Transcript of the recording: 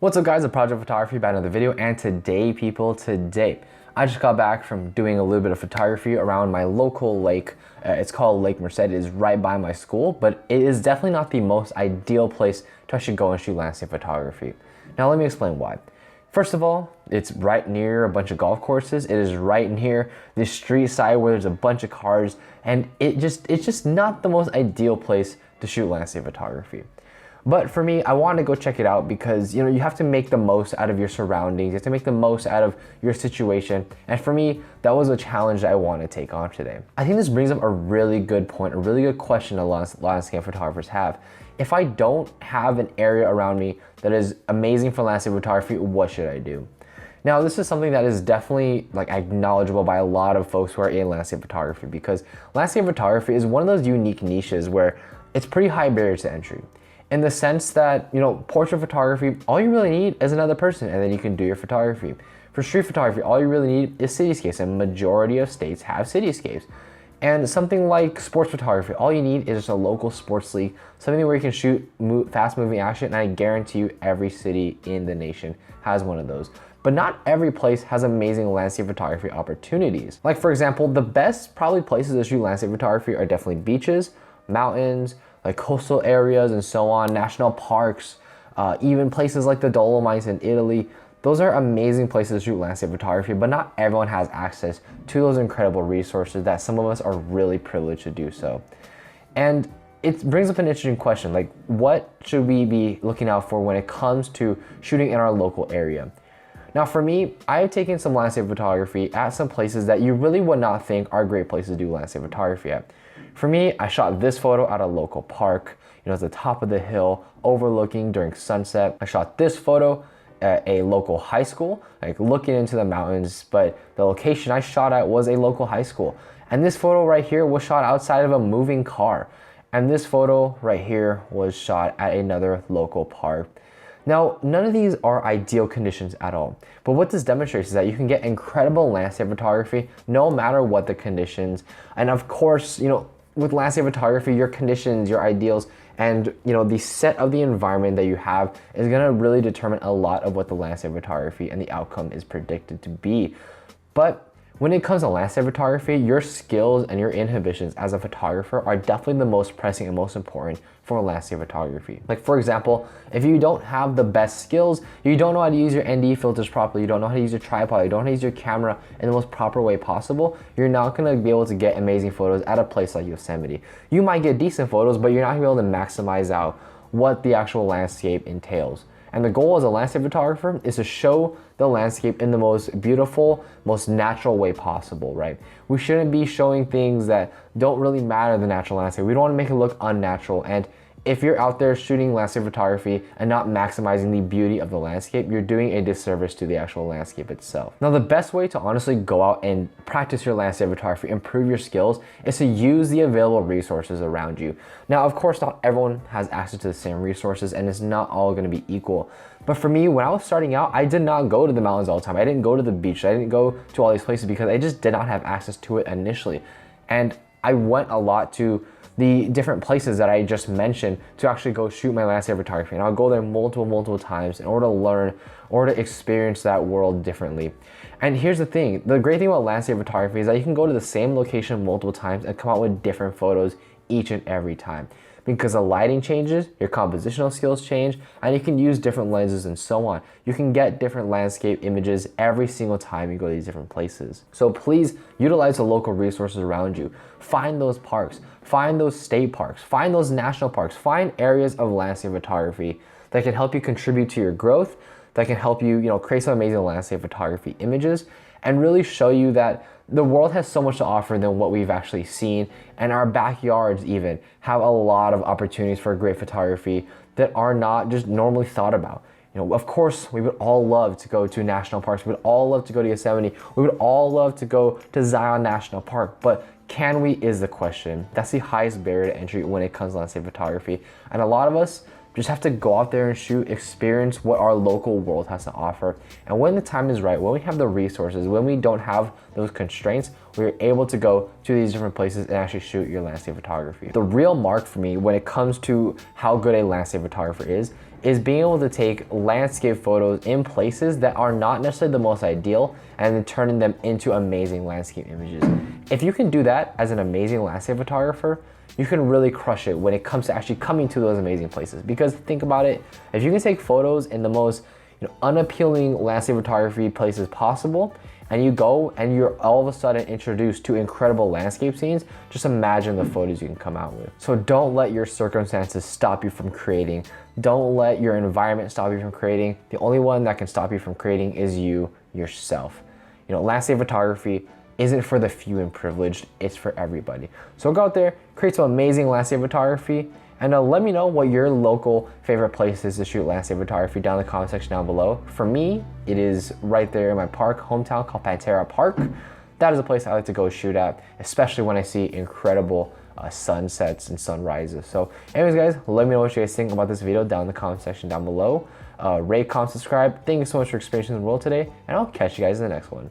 What's up guys, it's Project Photography back in another video, and today I just got back from doing a little bit of photography around my local lake. It's called Lake Merced. It is right by my school, but it is definitely not the most ideal place to actually go and shoot landscape photography. Now let me explain why. First of all, it's right near a bunch of golf courses. It is right near the street side where there's a bunch of cars, and it's just not the most ideal place to shoot landscape photography. But for me, I wanted to go check it out because, you have to make the most out of your surroundings. You have to make the most out of your situation. And for me, that was a challenge that I want to take on today. I think this brings up a really good point, a really good question a lot of landscape photographers have. If I don't have an area around me that is amazing for landscape photography, what should I do? Now, this is something that is definitely acknowledgeable by a lot of folks who are in landscape photography, because landscape photography is one of those unique niches where it's pretty high barriers to entry. In the sense that, portrait photography, all you really need is another person, and then you can do your photography. For street photography, all you really need is cityscapes, and majority of states have cityscapes. And something like sports photography, all you need is just a local sports league, something where you can shoot fast moving action, and I guarantee you every city in the nation has one of those. But not every place has amazing landscape photography opportunities. Like for example, the best probably places to shoot landscape photography are definitely beaches, mountains, like coastal areas and so on, national parks, even places like the Dolomites in Italy. Those are amazing places to shoot landscape photography, but not everyone has access to those incredible resources that some of us are really privileged to do so. And it brings up an interesting question, like what should we be looking out for when it comes to shooting in our local area? Now for me, I have taken some landscape photography at some places that you really would not think are great places to do landscape photography at. For me, I shot this photo at a local park, at the top of the hill, overlooking during sunset. I shot this photo at a local high school, looking into the mountains, but the location I shot at was a local high school. And this photo right here was shot outside of a moving car. And this photo right here was shot at another local park. Now, none of these are ideal conditions at all, but what this demonstrates is that you can get incredible landscape photography no matter what the conditions. And of course, with landscape photography, your conditions, your ideals, and the set of the environment that you have is gonna really determine a lot of what the landscape photography and the outcome is predicted to be. But when it comes to landscape photography, your skills and your inhibitions as a photographer are definitely the most pressing and most important for landscape photography. Like for example, if you don't have the best skills, you don't know how to use your ND filters properly, you don't know how to use your tripod, you don't know how to use your camera in the most proper way possible, you're not gonna be able to get amazing photos at a place like Yosemite. You might get decent photos, but you're not gonna be able to maximize out what the actual landscape entails. And the goal as a landscape photographer is to show the landscape in the most beautiful, most natural way possible, right? We shouldn't be showing things that don't really matter in the natural landscape. We don't want to make it look unnatural. And if you're out there shooting landscape photography and not maximizing the beauty of the landscape, you're doing a disservice to the actual landscape itself. Now, the best way to honestly go out and practice your landscape photography, improve your skills, is to use the available resources around you. Now, of course, not everyone has access to the same resources, and it's not all gonna be equal. But for me, when I was starting out, I did not go to the mountains all the time. I didn't go to the beach. I didn't go to all these places because I just did not have access to it initially. And I went a lot to the different places that I just mentioned to actually go shoot my landscape photography. And I'll go there multiple times in order to learn or to experience that world differently. And here's the thing, the great thing about landscape photography is that you can go to the same location multiple times and come out with different photos each and every time. Because the lighting changes, your compositional skills change, and you can use different lenses and so on. You can get different landscape images every single time you go to these different places. So please utilize the local resources around you. Find those parks, find those state parks, find those national parks, find areas of landscape photography that can help you contribute to your growth, that can help you, create some amazing landscape photography images, and really show you that the world has so much to offer than what we've actually seen, and our backyards even have a lot of opportunities for great photography that are not just normally thought about. Of course, we would all love to go to national parks. We would all love to go to Yosemite. We would all love to go to Zion National Park, but can we is the question. That's the highest barrier to entry when it comes to landscape photography. And a lot of us just have to go out there and shoot, experience what our local world has to offer. And when the time is right, when we have the resources, when we don't have those constraints, we're able to go to these different places and actually shoot your landscape photography. The real mark for me when it comes to how good a landscape photographer is is being able to take landscape photos in places that are not necessarily the most ideal and then turning them into amazing landscape images. If you can do that as an amazing landscape photographer, you can really crush it when it comes to actually coming to those amazing places. Because think about it, if you can take photos in the most unappealing landscape photography places possible, and you go and you're all of a sudden introduced to incredible landscape scenes, just imagine the photos you can come out with. So don't let your circumstances stop you from creating. Don't let your environment stop you from creating. The only one that can stop you from creating is you, yourself. Landscape photography isn't for the few and privileged, it's for everybody. So go out there, create some amazing landscape photography, and let me know what your local favorite place is to shoot landscape photography down in the comment section down below. For me, it is right there in my hometown called Pantera Park. That is a place I like to go shoot at, especially when I see incredible sunsets and sunrises. So anyways guys, let me know what you guys think about this video down in the comment section down below. Rate, comment, subscribe. Thank you so much for experiencing the world today, and I'll catch you guys in the next one.